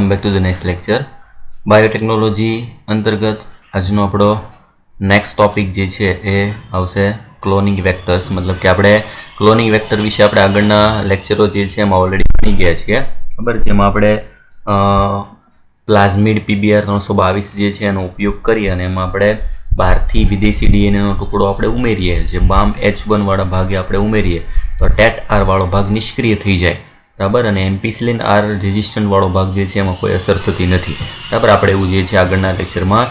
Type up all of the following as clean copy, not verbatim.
Welcome back to the next lecture. Biotechnology અંતર્ગત આજનો આપણો નેક્સ્ટ ટોપિક જે છે એ આવશે ક્લોનિંગ વેક્ટર્સ. મતલબ કે આપણે ક્લોનિંગ વેક્ટર વિશે આપણે આગળના લેક્ચરો જે છે એમાં ઓલરેડી ભણી ગયા છીએ, ખબર છે. એમાં આપણે પ્લાઝમિડ PBR 322 જે છે એનો ઉપયોગ કરી અને એમાં આપણે બહારથી વિદેશી ડીએનએનો ટુકડો આપણે ઉમેરીએ, જે બામ H1 વાળા ભાગે આપણે ઉમેરીએ તો ટેટ R વાળો ભાગ નિષ્ક્રિય થઈ જાય, બરાબર. અને એમ્પિસિલિન R રેઝિસ્ટન્ટ વાળો ભાગ જે છે એમાં કોઈ અસર થતી નથી, બરાબર. આપણે એવું જે છે આગળના લેક્ચરમાં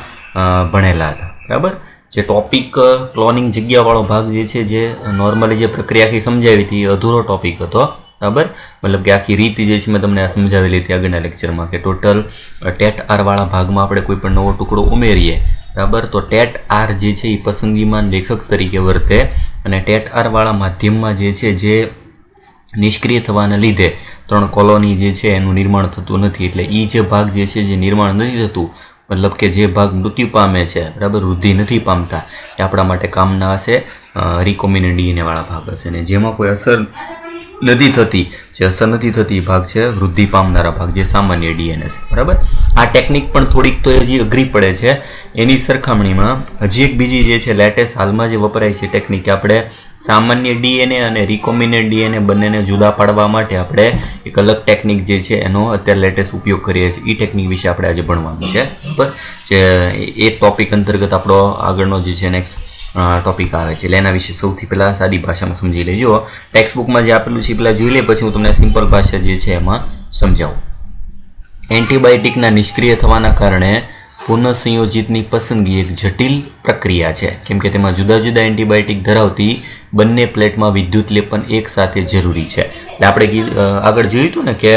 ભણેલા હતા, બરાબર. જે ટોપિક ક્લોનિંગ જગ્યાવાળો ભાગ જે છે, જે નોર્મલી જે પ્રક્રિયા આખી સમજાવી હતી એ અધૂરો ટોપિક હતો, બરાબર. મતલબ કે આખી રીત જે છે મેં તમને સમજાવેલી હતી આગળના લેક્ચરમાં કે ટોટલ ટેટ R વાળા ભાગમાં આપણે કોઈ પણ નવો ટુકડો ઉમેરીએ, બરાબર, તો ટેટ R જે છે એ પસંદગીમાન લેખક તરીકે વર્તે અને ટેટ R વાળા માધ્યમમાં જે છે જે નિષ્ક્રિય થવાના લીધે 3 કોલોની જે છે એનું નિર્માણ થતું નથી. એટલે એ જે ભાગ જે છે જે નિર્માણ નથી થતું, મતલબ કે જે ભાગ મૃત્યુ પામે છે, બરાબર, વૃદ્ધિ નથી પામતા, એ આપણા માટે કામના હશે રિકોમ્બિનન્ટ ડીએનએ વાળા ભાગ હશે. ને જેમાં કોઈ અસર નથી થતી, જે અસર નથી થતી ભાગ છે વૃદ્ધિ પામનારા ભાગ, જે સામાન્ય ડીએનએ છે, બરાબર. આ ટેકનિક પણ થોડીક તો હજી અઘરી પડે છે. એની સરખામણીમાં હજી એક બીજી જે છે લેટેસ્ટ હાલમાં જે વપરાય છે ટેકનિક, આપણે સામાન્ય ડીએનએ અને રિકોમ્બિનન્ટ ડીએનએ બંનેને જુદા પાડવા માટે આપણે એક અલગ ટેકનિક જે છે એનો અત્યારે લેટેસ્ટ ઉપયોગ કરીએ છીએ. એ ટેકનિક વિશે આપણે આજે ભણવાનું છે, બરાબર. જે એ ટોપિક અંતર્ગત આપણો આગળનો જે છે નેક્સ્ટ ટોપિક આવે છે. એટલે એના વિશે સૌથી પહેલાં સાદી ભાષામાં સમજી લેજો. ટેક્સ્ટ બુકમાં જે આપેલું છે એ પહેલાં જોઈ લે, પછી હું તમને સિમ્પલ ભાષા જે છે એમાં સમજાવું. એન્ટીબાયોટિકના નિષ્ક્રિય થવાના કારણે પુનઃસંયોજિતની પસંદગી એક જટિલ પ્રક્રિયા છે, કેમ કે તેમાં જુદા જુદા એન્ટીબાયોટિક ધરાવતી બંને પ્લેટમાં વિદ્યુત લેપન એકસાથે જરૂરી છે. એટલે આપણે આગળ જોયું હતું ને કે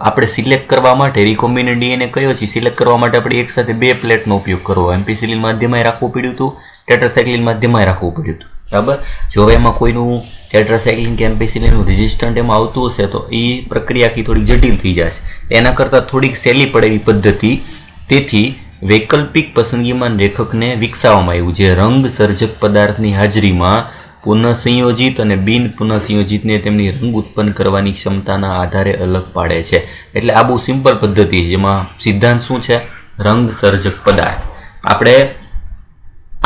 આપણે સિલેક્ટ કરવા માટે રિકોમ્બિનન્ટ ડીએનએ કયો છે, સિલેક્ટ કરવા માટે આપણે એકસાથે 2 પ્લેટનો ઉપયોગ કરવો, એમ્પિસિલિન માધ્યમમાં રાખવું પડ્યું હતું, ટેટ્રાસાયક્લિન માધ્યમમાં રાખવું પડ્યું હતું, બરાબર. જો હવે એમાં કોઈનું ટેટ્રાસાયક્લિન કે એમ્પિસિલિનનું રેઝિસ્ટન્ટ એમાં આવતું હશે તો એ પ્રક્રિયા આખી થોડીક જટિલ થઈ જશે. એના કરતાં થોડીક સહેલી પડે એવી પદ્ધતિ, તેથી વૈકલ્પિક પસંદગીમાન લેખકને વિકસાવવામાં આવ્યું, જે રંગ સર્જક પદાર્થની હાજરીમાં પુનઃસંયોજિત અને બિન પુનઃસંયોજિતને તેમની રંગ ઉત્પન્ન કરવાની ક્ષમતાના આધારે અલગ પાડે છે. એટલે આ બહુ સિમ્પલ પદ્ધતિ છે, જેમાં સિદ્ધાંત શું છે, રંગ સર્જક પદાર્થ. આપણે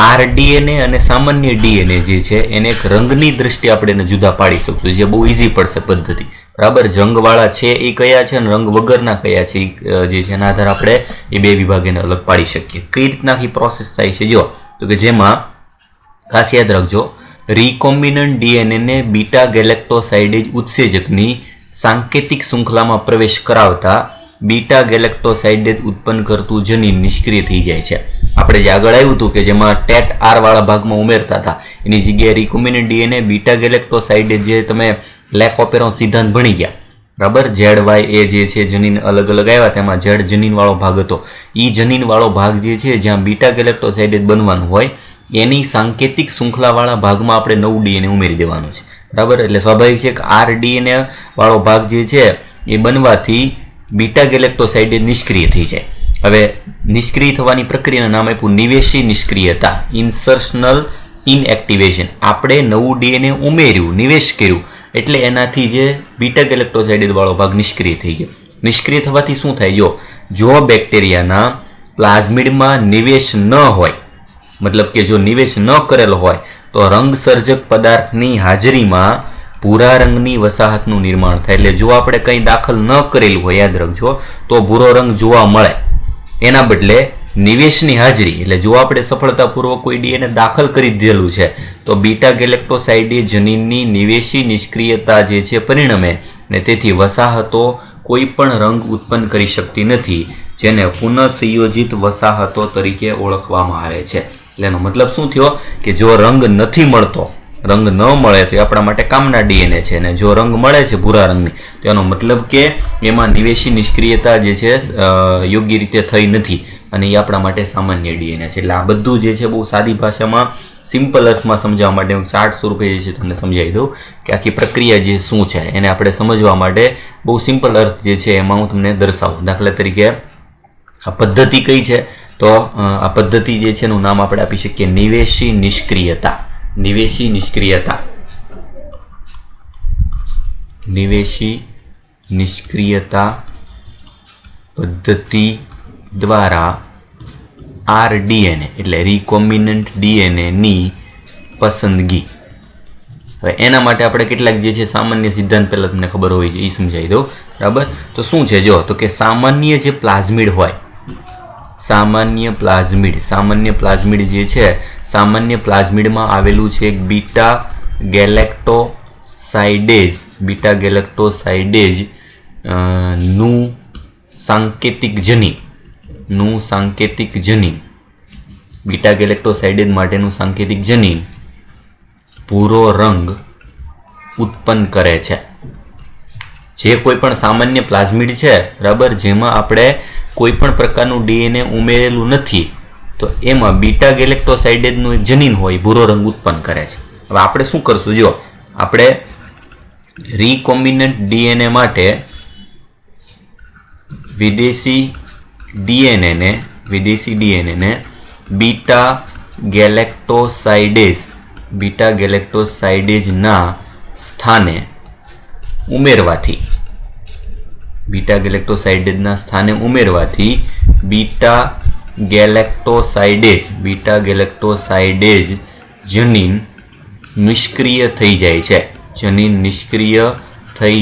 RDNA અને સામાન્ય ડીએનએ જે છે એને એક રંગની દ્રષ્ટિએ આપણે એને જુદા પાડી શકશું, જે બહુ ઇઝી પડશે પદ્ધતિ, બરાબર. રંગવાળા છે એ કયા છે અને રંગ વગરના કયા છે જે છે એના આધારે આપણે એ 2 વિભાગ એને અલગ પાડી શકીએ. કઈ રીતના આખી પ્રોસેસ થાય છે જો, તો કે જેમાં ખાસ યાદ રાખજો, રિકોમ્બિનન્ટ ડીએનએને બીટા ગેલેક્ટોસાઇડેજ ઉત્સેજકની સાંકેતિક શૃંખલામાં પ્રવેશ કરાવતા બીટા ગેલેક્ટોસાઇડેજ ઉત્પન્ન કરતું જનીન નિષ્ક્રિય થઈ જાય છે. આપણે જે આગળ આવ્યું હતું કે જેમાં ટેટ R વાળા ભાગમાં ઉમેરતા હતા, એની જગ્યાએ રિકોમ્બિનન્ટ ડીએનએ બીટા ગેલેક્ટોસાઇડેજ, જે તમે લેકોપેરોન સિદ્ધાંત ભણી ગયા, બરાબર. ZY જે છે જનીન અલગ અલગ આવ્યા, તેમાં Z જનીન વાળો ભાગ હતો. એ જનીન વાળો ભાગ જે છે જ્યાં બીટા ગેલેક્ટોસાઇડેજ બનવાનું હોય, એની સાંકેતિક શૃંખલાવાળા ભાગમાં આપણે નવું ડીએનએ ઉમેરી દેવાનું છે, બરાબર. એટલે સ્વાભાવિક છે કે RDNA વાળો ભાગ જે છે એ બનવાથી બીટા ગેલેક્ટોસાઇડેજ નિષ્ક્રિય થઈ જાય. હવે નિષ્ક્રિય થવાની પ્રક્રિયાનું નામ આપ્યું નિવેશી નિષ્ક્રિયતા, ઇન્સર્શનલ ઇનએક્ટિવેશન. આપણે નવું ડીએનએ ઉમેર્યું, નિવેશ કર્યું, એટલે એનાથી જે બીટા ગેલેક્ટોસાઇડેજ વાળો ભાગ નિષ્ક્રિય થઈ ગયો. નિષ્ક્રિય થવાથી શું થાય, જો બેક્ટેરિયાના પ્લાઝમિડમાં નિવેશ ન હોય, મતલબ કે જો નિવેશ ન કરેલો હોય તો રંગ સર્જક પદાર્થની હાજરીમાં ભૂરા રંગની વસાહતનું નિર્માણ થાય. એટલે જો આપણે કંઈ દાખલ ન કરેલું હોય, યાદ રાખજો, તો ભૂરો રંગ જોવા મળે. એના બદલે નિવેશની હાજરી, એટલે જો આપણે સફળતાપૂર્વક કોઈ ડીએનએ દાખલ કરી દીધેલું છે તો બીટા ગેલેક્ટોસાઇડે જનીનની નિવેશી નિષ્ક્રિયતા જે છે પરિણમે, ને તેથી વસાહતો કોઈ પણ રંગ ઉત્પન્ન કરી શકતી નથી, જેને પુનઃસંયોજિત વસાહતો તરીકે ઓળખવામાં આવે છે. એટલે એનો મતલબ શું થયો કે જો રંગ નથી મળતો, રંગ ન મળે તો એ આપણા માટે કામના ડીએનએ છે, અને જો રંગ મળે છે ભૂરા રંગની, તો એનો મતલબ કે એમાં નિવેશી નિષ્ક્રિયતા જે છે યોગ્ય રીતે થઈ નથી, અને એ આપણા માટે સામાન્ય ડીએનએ છે. એટલે આ બધું જે છે બહુ સાદી ભાષામાં સિમ્પલ અર્થમાં સમજાવવા માટે હું ચાર્ટ સ્વરૂપે જે છે તમને સમજાવી દઉં કે આખી પ્રક્રિયા જે શું છે એને આપણે સમજવા માટે બહુ સિમ્પલ અર્થ જે છે એમાં હું તમને દર્શાવું. દાખલા તરીકે આ પદ્ધતિ કઈ છે, તો આ પદ્ધતિ જે છે એનું નામ આપણે આપી શકીએ નિવેશી નિષ્ક્રિયતા. નિવેશી નિષ્ક્રિયતા, નિવેશી નિષ્ક્રિયતા પદ્ધતિ દ્વારા RDNA એટલે રિકોમ્બિનન્ટ DNA ની પસંદગી. હવે એના માટે આપણે કેટલાક જે છે સામાન્ય સિદ્ધાંત પહેલા તમને ખબર હોય છે એ સમજાવી દઉં. બરાબર, તો શું છે જો, તો કે સામાન્ય જે પ્લાઝમિડ હોય, સામાન્ય પ્લાઝમિડ જે છે, સામાન્ય પ્લાઝમિડમાં આવેલું છે એક બીટા ગેલેક્ટોસાઇડેઝ નું સાંકેતિક જનીન બીટા ગેલેક્ટોસાઇડેઝ માટેનું સાંકેતિક જનીન ભૂરો રંગ ઉત્પન્ન કરે છે. જે કોઈ પણ સામાન્ય પ્લાઝમિડ છે, બરાબર, જેમાં આપણે કોઈ પણ પ્રકારનું DNA ઉમેરેલું નથી, તો એમાં બીટા ગેલેક્ટોસાઇડેઝનું એક જનીન હોય, ભૂરો રંગ ઉત્પન્ન કરે છે. હવે આપણે શું કરશું, જો આપણે રિકોમ્બિનન્ટ DNA માટે વિદેશી DNA ને બીટા ગેલેક્ટોસાઇડેઝના સ્થાને ઉમેરવાથી બીટા ગેલેક્ટોસાઇડેઝ જનીન નિષ્ક્રિય થઈ જાય છે. જનીન નિષ્ક્રિય થઈ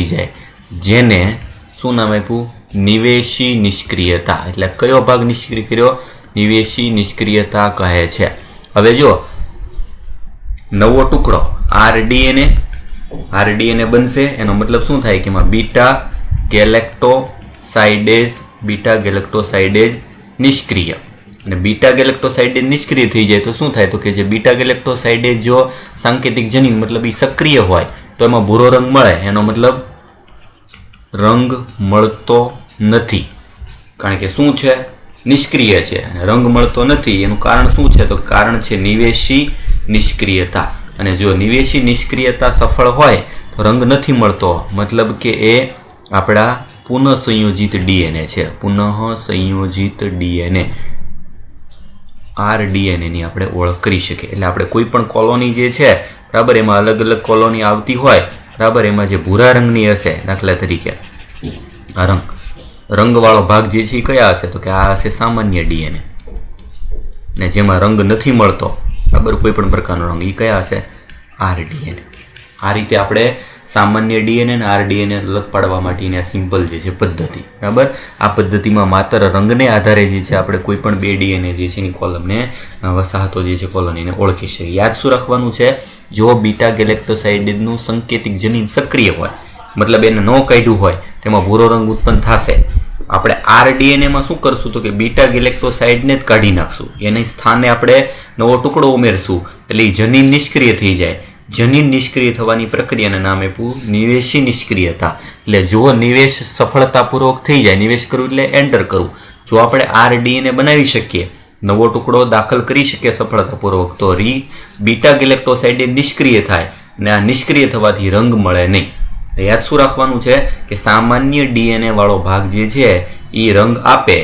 જાય, જેને શું નામ આપ્યું? નિવેશી નિષ્ક્રિયતા. એટલે કયો ભાગ નિષ્ક્રિય કર્યો? નિવેશી નિષ્ક્રિયતા કહે છે. હવે જો નવો ટુકડો RDNA બનશે, એનો મતલબ શું થાય કે એમાં બીટા ગેલેક્ટોસાઇડેઝ નિષ્ક્રિય, અને બીટા ગેલેક્ટોસાઇડેઝ નિષ્ક્રિય થઈ જાય તો શું થાય, તો કે જે બીટા ગેલેક્ટોસાઇડેઝ જો સાંકેતિક જનીન મતલબ એ સક્રિય હોય તો એમાં ભૂરો રંગ મળે. એનો મતલબ રંગ મળતો નથી, કારણ કે શું છે? નિષ્ક્રિય છે, અને રંગ મળતો નથી. એનું કારણ શું છે? તો કારણ છે નિવેશી નિષ્ક્રિયતા. અને જો નિવેશી નિષ્ક્રિયતા સફળ હોય તો રંગ નથી મળતો, મતલબ કે એ આપણા પુનઃસંયોજિત DNA છે. પુનઃસંયોજિત DNA RDNA ની આપણે ઓળખ કરી શકીએ. એટલે આપણે કોઈ પણ કોલોની જે છે, બરાબર, એમાં અલગ અલગ કોલોની આવતી હોય, બરાબર, એમાં જે ભૂરા રંગની હશે, દાખલા તરીકે આ રંગવાળો ભાગ જે છે એ કયા હશે, તો કે આ હશે સામાન્ય DNA, ને જેમાં રંગ નથી મળતો, બરાબર, કોઈ પણ પ્રકારનો રંગ, એ કયા હશે? RDNA. આ રીતે આપણે સામાન્ય DNA અને RDNA અલગ પાડવા માટેની આ સિમ્પલ જે છે પદ્ધતિ, બરાબર. આ પદ્ધતિમાં માત્ર રંગને આધારે જે છે આપણે કોઈ પણ બે DNA જે છે એની કોલમને વસાહતો જે છે કોલોનીને ઓળખી શકીએ. યાદ શું રાખવાનું છે? જો બીટા ગેલેક્ટોસાઇડેઝનું સંકેતિક જનીન સક્રિય હોય, મતલબ એને ન કાઢ્યું હોય, તેમાં ભૂરો રંગ ઉત્પન્ન થશે. આપણે RDNAમાં શું કરશું, તો કે બીટા ગેલેક્ટોસાઇડને જ કાઢી નાખશું, એની સ્થાને આપણે નવો ટુકડો ઉમેરશું, એટલે જનીન નિષ્ક્રિય થઈ જાય. જનીન નિષ્ક્રિય થવાની પ્રક્રિયાને નામ આપ્યું નિવેશી નિષ્ક્રિયતા. એટલે જો નિવેશ સફળતાપૂર્વક થઈ જાય, નિવેશ કરવું એટલે એન્ટર કરવું, જો આપણે RDNA બનાવી શકીએ, નવો ટુકડો દાખલ કરી શકીએ સફળતાપૂર્વક, તો બીટા ગેલેક્ટોસાઇડેઝ નિષ્ક્રિય થાય, અને આ નિષ્ક્રિય થવાથી રંગ મળે નહીં. યાદ શું રાખવાનું છે કે સામાન્ય DNA વાળો ભાગ જે છે એ રંગ આપે,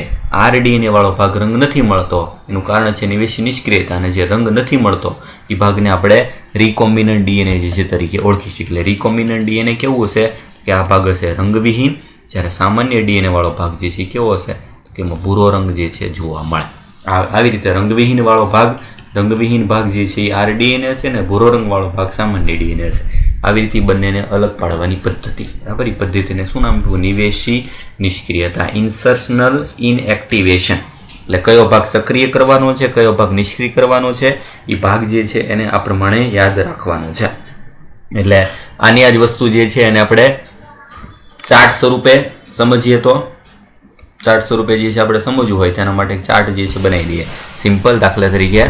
RDNA વાળો ભાગ રંગ નથી મળતો. એનું કારણ છે નિવેશી નિષ્ક્રિયતા, અને જે રંગ નથી મળતો એ ભાગને આપણે રિકોમ્બિનન્ટ DNA જે છે તરીકે ઓળખી શકીએ. એટલે રિકોમ્બિનન્ટ DNA કેવું હશે કે આ ભાગ હશે રંગવિહીન, જ્યારે સામાન્ય DNA વાળો ભાગ જે છે કેવો હશે કે એમાં ભૂરો રંગ જે છે જોવા મળે. આવી રીતે રંગવિહીન ભાગ જે છે એ RDNA હશે, ને ભૂરો રંગ વાળો ભાગ સામાન્ય DNA હશે. આવી રીતે બંનેને અલગ પાડવાની પદ્ધતિ, બરાબર. એ પદ્ધતિને શું નામ આપ્યું? નિવેશી નિષ્ક્રિયતા, ઇન્સર્શનલ ઇનએક્ટિવેશન. એટલે કયો ભાગ સક્રિય કરવાનો છે, કયો ભાગ નિષ્ક્રિય કરવાનો છે, એ ભાગ જે છે એને આ પ્રમાણે યાદ રાખવાનો છે. એટલે આની આ જ વસ્તુ જે છે એને આપણે ચાર્ટ સ્વરૂપે સમજીએ, તો ચાર્ટ સ્વરૂપે જે છે આપણે સમજવું હોય તેના માટે ચાર્ટ જે છે બનાવી દઈએ. સિમ્પલ. દાખલા તરીકે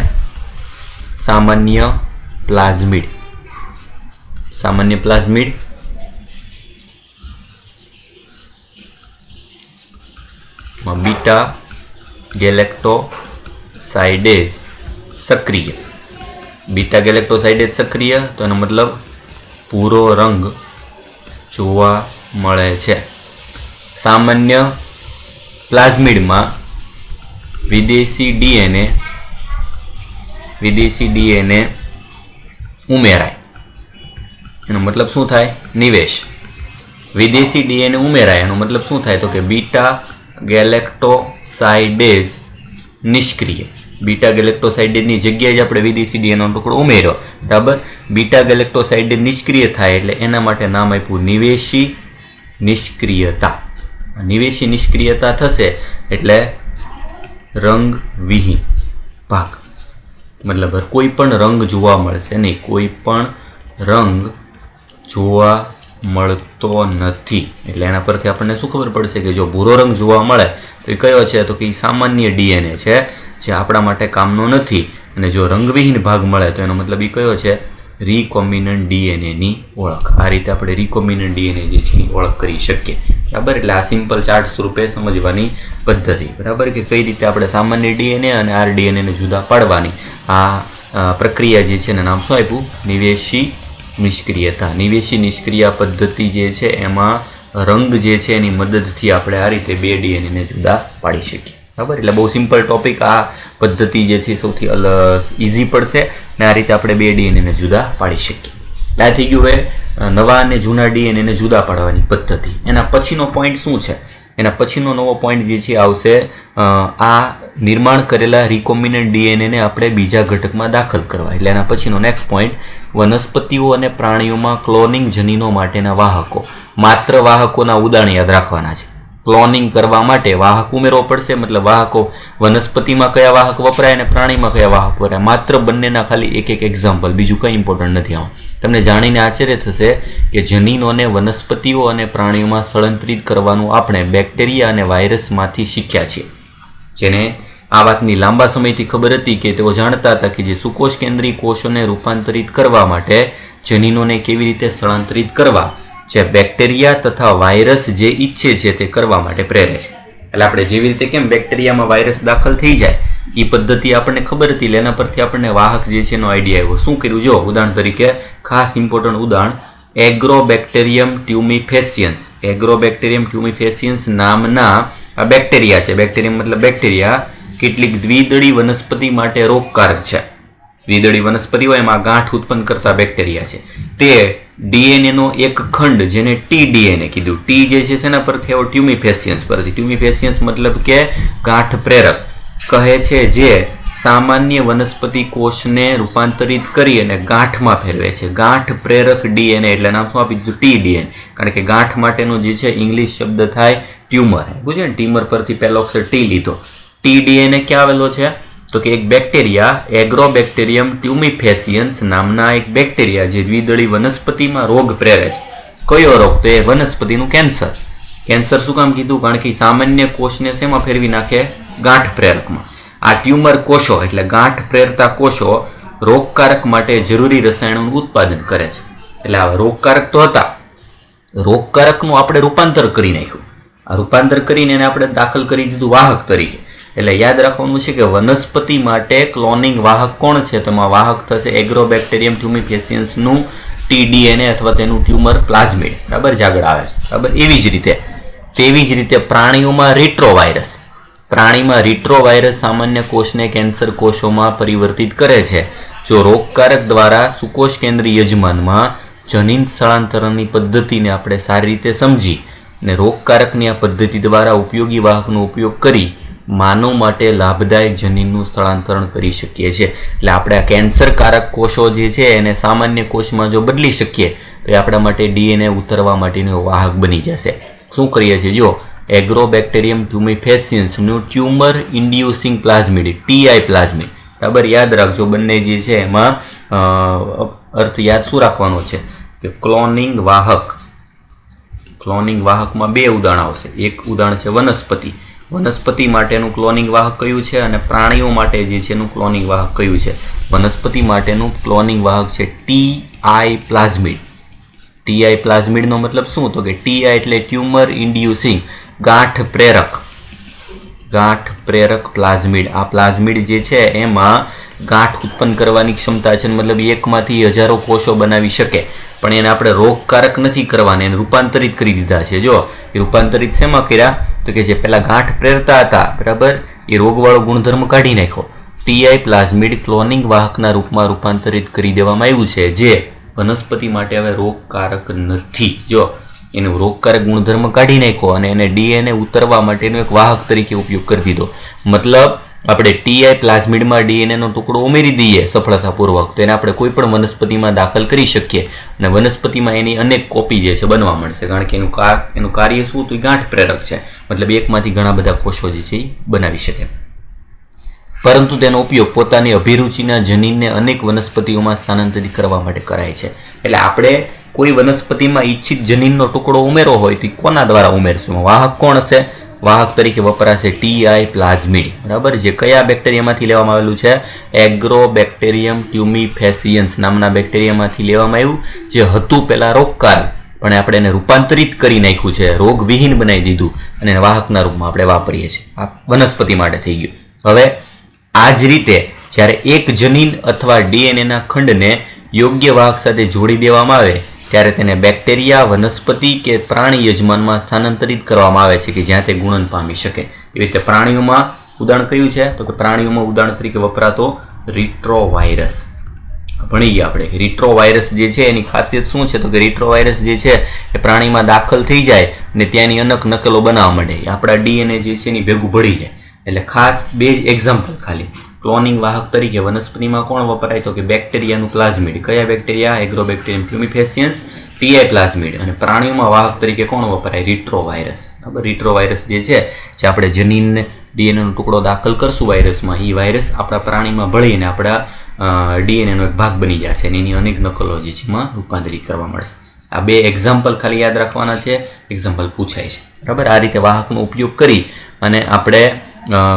સામાન્ય પ્લાઝમિડ બીટા ગેલેક્ટોસાઇડેઝ સક્રિય. બીટા ગેલેક્ટોસાઇડેઝ સક્રિય, તો એનો મતલબ ભૂરો રંગ જોવા મળે છે. સામાન્ય પ્લાઝમિડમાં વિદેશી DNA ઉમેરાય, એનો મતલબ શું થાય? નિવેશ. વિદેશી ડીએનએ ઉમેરાય એનો મતલબ શું થાય તો કે બીટા ગેલેક્ટોસાઇડેઝ નિષ્ક્રિય. બીટા ગેલેક્ટોસાઇડેઝની જગ્યાએ જ આપણે વિદેશી ડીએનએનો ટુકડો ઉમેર્યો, બરાબર. બીટા ગેલેક્ટોસાઇડેઝ નિષ્ક્રિય થાય એટલે એના માટે નામ આપ્યું નિવેશી નિષ્ક્રિયતા. નિવેશી નિષ્ક્રિયતા થશે એટલે રંગવિહીન ભાગ, મતલબ કોઈ પણ રંગ જોવા મળશે નહીં, કોઈ પણ રંગ જોવા મળતો નથી. એટલે એના પરથી આપણને શું ખબર પડશે કે જો ભૂરો રંગ જોવા મળે તો એ કયો છે તો કે એ સામાન્ય ડીએનએ છે જે આપણા માટે કામનો નથી. અને જો રંગવિહીન ભાગ મળે તો એનો મતલબ એ કયો છે રિકોમ્બિનન્ટ ડીએનએની ઓળખ. આ રીતે આપણે રિકોમ્બિનન્ટ ડીએનએ જે છે એની ઓળખ કરી શકીએ, બરાબર. એટલે આ સિમ્પલ ચાર્ટ સ્વરૂપે સમજવાની પદ્ધતિ, બરાબર, કે કઈ રીતે આપણે સામાન્ય ડીએનએ અને આરડીએનએને જુદા પાડવાની આ પ્રક્રિયા જે છે એનું નામ શું આપ્યું? નિવેશી નિષ્ક્રિયતા. નિવેશી નિષ્ક્રિયા પદ્ધતિ જે છે એમાં રંગ જે છે એની મદદથી આપણે આ રીતે બે ડીએનએને જુદા પાડી શકીએ, બરાબર. એટલે બહુ સિમ્પલ ટોપિક. આ પદ્ધતિ જે છે સૌથી ઇઝી પડશે ને આ રીતે આપણે બે ડીએનએને જુદા પાડી શકીએ. આ થઈ ગયું હવે નવા અને જૂના ડીએનએને જુદા પાડવાની પદ્ધતિ. એના પછીનો પોઈન્ટ શું છે? એના પછીનો નવો પોઈન્ટ જે છે આવશે આ નિર્માણ કરેલા રિકોમ્બિનન્ટ ડીએનએને આપણે બીજા ઘટકમાં દાખલ કરવા. એટલે એના પછીનો નેક્સ્ટ પોઈન્ટ વનસ્પતિઓ અને પ્રાણીઓમાં ક્લોનિંગ જનીનો માટેના વાહકો. માત્ર વાહકોના ઉદાહરણ યાદ રાખવાના છે. ક્લોનિંગ કરવા માટે વાહક ઉમેરવો પડશે, મતલબ વાહકો વનસ્પતિમાં કયા વાહક વપરાય અને પ્રાણીમાં કયા વાહક વપરાય. માત્ર બંનેના ખાલી એક એક એક્ઝામ્પલ, બીજું કંઈ ઇમ્પોર્ટન્ટ નથી. આમાં તમને જાણીને આશ્ચર્ય થશે કે જનીનોને વનસ્પતિઓ અને પ્રાણીઓમાં સ્થળાંતરિત કરવાનું આપણે બેક્ટેરિયા અને વાયરસમાંથી શીખ્યા છીએ. જેને આ વાતની લાંબા સમયથી ખબર હતી કે તેઓ જાણતા હતા કે જે સુકોષ કેન્દ્રીય કોષોને રૂપાંતરિત કરવા માટે જનીનોને કેવી રીતે સ્થળાંતરિત કરવા, જે બેક્ટેરિયા તથા વાયરસ જે ઈચ્છે છે તે કરવા માટે પ્રેરે છે. એટલે આપણે જેવી રીતે કેમ બેક્ટેરિયામાં વાયરસ દાખલ થઈ જાય એ પદ્ધતિ આપણને ખબર હતી, એના પરથી આપણને વાહક જે છે એનો આઈડિયા આવ્યો. શું કર્યું જો ઉદાહરણ તરીકે ખાસ ઇમ્પોર્ટન્ટ ઉદાહરણ એગ્રોબેક્ટેરિયમ ટ્યુમિફેસિયન્સ. એગ્રોબેક્ટેરિયમ ટ્યુમિફેસિયન્સ નામના આ બેક્ટેરિયા છે. બેક્ટેરિયમ મતલબ બેક્ટેરિયા કેટલીક દ્વિદળી વનસ્પતિ માટે રોગકારક છે. દ્વિદળી વનસ્પતિ હોય એમાં ગાંઠ ઉત્પન્ન કરતા બેક્ટેરિયા છે. તે ડીએનએનો એક ખંડ જેને ટી ડીએનએ કીધું. ટી જે છે એના પરથી આવો ટ્યુમિફેસિયન્સ પરથી. ટ્યુમિફેસિયન્સ મતલબ કે ગાંઠ પ્રેરક કહે છે, જે સામાન્ય વનસ્પતિ કોષને રૂપાંતરિત કરી અને ગાંઠમાં ફેરવે છે. ગાંઠ પ્રેરક ડીએનએ એટલે નામ શું આપી દીધું? T DNA. કારણ કે ગાંઠ માટેનો જે છે ઇંગ્લિશ શબ્દ થાય ટ્યુમર. বুঝે ને? ટ્યુમર પરથી પહેલો અક્ષર ટી લીધો. ટી ડીએનએ ક્યાં આવેલો છે તો કે એક બેક્ટેરિયા એગ્રોબેક્ટેરિયમ ટ્યુમિફેસિયન્સ નામના એક બેક્ટેરિયા જે દ્વિદળી વનસ્પતિમાં રોગ પ્રેરે છે. કયો રોગ? તો એ વનસ્પતિનું કેન્સર. કેન્સર શું કામ કીધું? કારણ કે સામાન્ય કોષને શેમાં ફેરવી નાખે? ગાંઠ પ્રેરકમાં. આ ટ્યુમર કોષો એટલે ગાંઠ પ્રેરતા કોષો રોગકારક માટે જરૂરી રસાયણોનું ઉત્પાદન કરે છે. એટલે આ રોગકારક તો હતા, રોગકારકનું આપણે રૂપાંતર કરી નાખ્યું. આ રૂપાંતર કરીને એને આપણે દાખલ કરી દીધું વાહક તરીકે. એટલે યાદ રાખવાનું છે કે વનસ્પતિ માટે ક્લોનિંગ વાહક કોણ છે? તો એમાં વાહક થશે એગ્રોબેક્ટેરિયમ ટ્યુમિફેસિયન્સનું ટી ડીએનએ અથવા તેનું ટ્યુમર પ્લાઝમિડ, બરાબર, જ આગળ આવે છે, બરાબર. તેવી જ રીતે પ્રાણીઓમાં રીટ્રોવાયરસ. પ્રાણીમાં રીટ્રોવાયરસ સામાન્ય કોષને કેન્સર કોષોમાં પરિવર્તિત કરે છે. જો રોગકારક દ્વારા સુકોષ કેન્દ્રીય યજમાનમાં જનીન સ્થળાંતરણની પદ્ધતિને આપણે સારી રીતે સમજી અને રોગકારકની આ પદ્ધતિ દ્વારા ઉપયોગી વાહકનો ઉપયોગ કરી માનવ માટે લાભદાયક જનીનનું સ્થળાંતરણ કરી શકીએ છીએ. એટલે આપણે આ કેન્સરકારક કોષો જે છે એને સામાન્ય કોષમાં જો બદલી શકીએ તો એ આપણા માટે ડીએનએ ઉતરવા માટેનો વાહક બની જશે. શું કરીએ છીએ? જો એગ્રોબેક્ટેરિયમ ટ્યુમિફેસિયન્સનું tumour inducing plasmid, TI plasmid, બરાબર, યાદ રાખજો. બંને જે છે એમાં અર્થ યાદ શું રાખવાનો છે કે ક્લોનિંગ વાહક. ક્લોનિંગ વાહકમાં બે ઉદાહરણ આવશે. એક ઉદાહરણ છે વનસ્પતિ. વનસ્પતિ માટેનું ક્લોનિંગ વાહક કયું છે અને પ્રાણીઓ માટે જે છે એનું ક્લોનિંગ વાહક કયું છે? વનસ્પતિ માટેનું ક્લોનિંગ વાહક છે ટીઆઈ પ્લાઝમિડ. ટીઆઈ પ્લાઝમિડનો મતલબ શું? તો કે ટીઆઈ એટલે ટ્યુમર ઇન્ડ્યુસિંગ, ગાંઠ પ્રેરક. ગાંઠ પ્રેરક પ્લાઝમિડ. આ પ્લાઝમિડ જે છે એમાં ગાંઠ ઉત્પન્ન કરવાની ક્ષમતા છે, મતલબ એકમાંથી હજારો કોષો બનાવી શકે. પણ એને આપણે રોગકારક નથી કરવાના, એને રૂપાંતરિત કરી દીધા છે. જો એ રૂપાંતરિત શેમાં કર્યા? તો કે જે પહેલાં ગાંઠ પ્રેરતા હતા, બરાબર, એ રોગવાળો ગુણધર્મ કાઢી નાખ્યો. ટીઆઈ પ્લાઝમિડ ક્લોનિંગ વાહકના રૂપમાં રૂપાંતરિત કરી દેવામાં આવ્યું છે, જે વનસ્પતિ માટે હવે રોગકારક નથી. જો એનું રોગકારક ગુણધર્મ કાઢી નાખ્યો અને એને ડીએનએ ઉતરવા માટેનો એક વાહક તરીકે ઉપયોગ કરી દીધો. મતલબ આપણે ટીઆઈ પ્લાઝમિડમાં ડીએનએનો ટુકડો ઉમેરી દઈએ સફળતાપૂર્વક તો એને આપણે કોઈ પણ વનસ્પતિમાં દાખલ કરી શકીએ અને વનસ્પતિમાં એની અનેક કોપી જે છે બનવા મળશે, કારણ કે એનું કાર્ય શું તો એ ગાંઠ પ્રેરક છે. મતલબ એકમાંથી ઘણા બધા કોષો જે છે એ બનાવી શકે. પરંતુ તેનો ઉપયોગ પોતાની અભિરુચિના જનીનને અનેક વનસ્પતિઓમાં સ્થાનાંતરિત કરવા માટે કરાય છે. એટલે આપણે કોઈ વનસ્પતિમાં ઈચ્છિત જનીનનો ટુકડો ઉમેરો હોય તો કોના દ્વારા ઉમેરશું? વાહક કોણ હશે? વાહક તરીકે વપરાશે ટીઆઈ પ્લાઝમિડ. બરાબર, જે કયા બેક્ટેરિયામાંથી લેવામાં આવેલું છે? એગ્રોબેક્ટેરિયમ ટ્યુમિફેસિયન્સ નામના બેક્ટેરિયામાંથી લેવામાં આવ્યું, જે હતું પહેલાં રોગકારક, પણ આપણે એને રૂપાંતરિત કરી નાખ્યું છે, રોગવિહીન બનાવી દીધું અને વાહકના રૂપમાં આપણે વાપરીએ છીએ. આ વનસ્પતિ માટે થઈ ગયું. હવે આ જ રીતે જ્યારે એક જનીન અથવા ડીએનએના ખંડને યોગ્ય વાહક સાથે જોડી દેવામાં આવે ત્યારે તેને બેક્ટેરિયા, વનસ્પતિ કે પ્રાણી યજમાનમાં સ્થાનાંતરિત કરવામાં આવે છે કે જ્યાં તે ગુણન પામી શકે. એવી રીતે પ્રાણીઓમાં ઉદાહરણ કયું છે? તો કે પ્રાણીઓમાં ઉદાહરણ તરીકે વપરાતો રિટ્રોવાયરસ. ભણી ગયા આપણે. રિટ્રોવાયરસ જે છે એની ખાસિયત શું છે? તો કે રિટ્રોવાયરસ જે છે એ પ્રાણીમાં દાખલ થઈ જાય અને ત્યાંની અનેક નકલો બનાવવા માંડે. આપણા ડીએનએ જે છે એની ભેગું ભળી જાય. એટલે ખાસ બે જ એક્ઝામ્પલ ખાલી. ક્લોનિંગ વાહક તરીકે વનસ્પતિમાં કોણ વપરાય? તો કે બેક્ટેરિયાનું પ્લાઝમિડ. કયા bacteria? Agrobacterium tumefaciens, Ti plasmid. અને પ્રાણીઓમાં વાહક તરીકે કોણ વપરાય? રિટ્રોવાયરસ. બરાબર, રિટ્રોવાયરસ જે છે જે આપણે જનીનને ડીએનએનો ટુકડો દાખલ કરશું વાયરસમાં, એ વાયરસ આપણા પ્રાણીમાં ભળીને આપણા ડીએનએનો એક ભાગ બની જશે અને એની અનેક નકલો જે છે એમાં રૂપાંતરિત કરવા મળશે. આ બે એક્ઝામ્પલ ખાલી યાદ રાખવાના છે, એક્ઝામ્પલ પૂછાય છે. બરાબર, આ રીતે વાહકનો ઉપયોગ કરી અને આપણે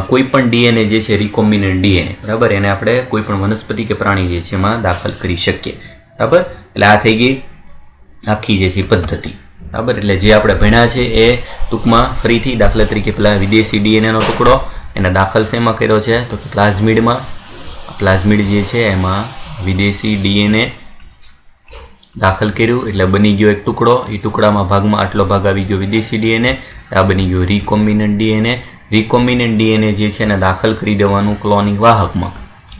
કોઈ પણ ડીએનએ જે છે રિકોમ્બિનન્ટ ડીએનએ, બરાબર, એને આપણે કોઈ પણ વનસ્પતિ કે પ્રાણી જે છે એમાં દાખલ કરી શકીએ. બરાબર, એટલે આ થઈ ગઈ આખી જે છે પદ્ધતિ. બરાબર, એટલે જે આપણે ભણ્યા છે એ ટૂંકમાં ફરીથી દાખલા તરીકે પેલા વિદેશી ડીએનએનો ટુકડો એને દાખલ શેમાં કર્યો છે? તો કે પ્લાઝમિડમાં. પ્લાઝમિડ જે છે એમાં વિદેશી ડીએનએ દાખલ કર્યું એટલે બની ગયો એક ટુકડો. એ ટુકડામાં ભાગમાં આટલો ભાગ આવી ગયો વિદેશી ડીએનએ. આ બની ગયો રિકોમ્બિનન્ટ ડીએનએ. રિકોમ્બિનન્ટ ડીએનએ જે છે એને દાખલ કરી દેવાનું ક્લોનિંગ વાહકમાં.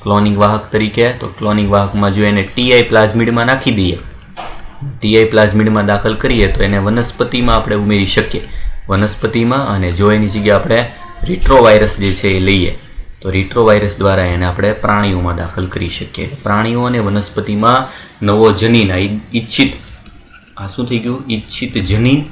ક્લોનિંગ વાહક તરીકે તો ક્લોનિંગ વાહકમાં જો એને ટીઆઈ પ્લાઝમિડમાં નાખી દઈએ, ટીઆઈ પ્લાઝમિડમાં દાખલ કરીએ તો એને વનસ્પતિમાં આપણે ઉમેરી શકીએ. વનસ્પતિમાં, અને જો એની જગ્યાએ આપણે રિટ્રોવાયરસ જે છે એ લઈએ તો રિટ્રોવાયરસ દ્વારા એને આપણે પ્રાણીઓમાં દાખલ કરી શકીએ. પ્રાણીઓ અને વનસ્પતિમાં નવો જનીન, ઈચ્છિત, આ શું થઈ ગયું? ઈચ્છિત જનીન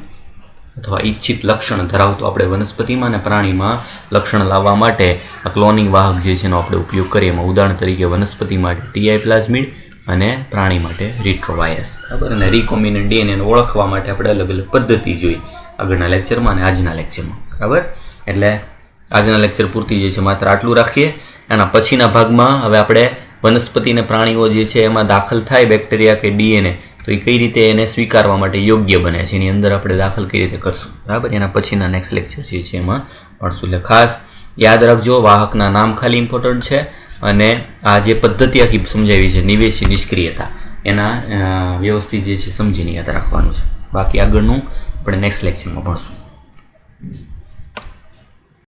અથવા ઈચ્છિત લક્ષણ ધરાવતો આપણે વનસ્પતિમાં અને પ્રાણીમાં લક્ષણ લાવવા માટે આ ક્લોનિંગ વાહક જે છે એનો આપણે ઉપયોગ કરીએ. એમાં ઉદાહરણ તરીકે વનસ્પતિ માટે ટીઆઈ પ્લાઝમિડ અને પ્રાણી માટે રિટ્રોવાયરસ. બરાબર, અને રિકોમ્બિનન્ટ ડીએનએને ઓળખવા માટે આપણે અલગ અલગ પદ્ધતિ જોઈ આગળના લેક્ચરમાં અને આજના લેક્ચરમાં. બરાબર, એટલે આજના લેક્ચર પૂરતી જે છે માત્ર આટલું રાખીએ. એના પછીના ભાગમાં હવે આપણે વનસ્પતિ અને પ્રાણીઓ જે છે એમાં દાખલ થાય બેક્ટેરિયા કે ડીએનએ, તો એ કઈ રીતે એને સ્વીકારવા માટે યોગ્ય બને છે એની અંદર આપણે દાખલ કઈ રીતે કરશું. બરાબર, એના પછીના નેક્સ્ટ લેક્ચર જે છે એમાં ભણશું. એટલે ખાસ યાદ રાખજો, વાહકના નામ ખાલી ઇમ્પોર્ટન્ટ છે અને આ જે પદ્ધતિ આખી સમજાવી છે નિવેશી નિષ્ક્રિયતા, એના વ્યવસ્થિત જે છે સમજીને યાદ રાખવાનું છે. બાકી આગળનું આપણે નેક્સ્ટ લેક્ચરમાં ભણશું.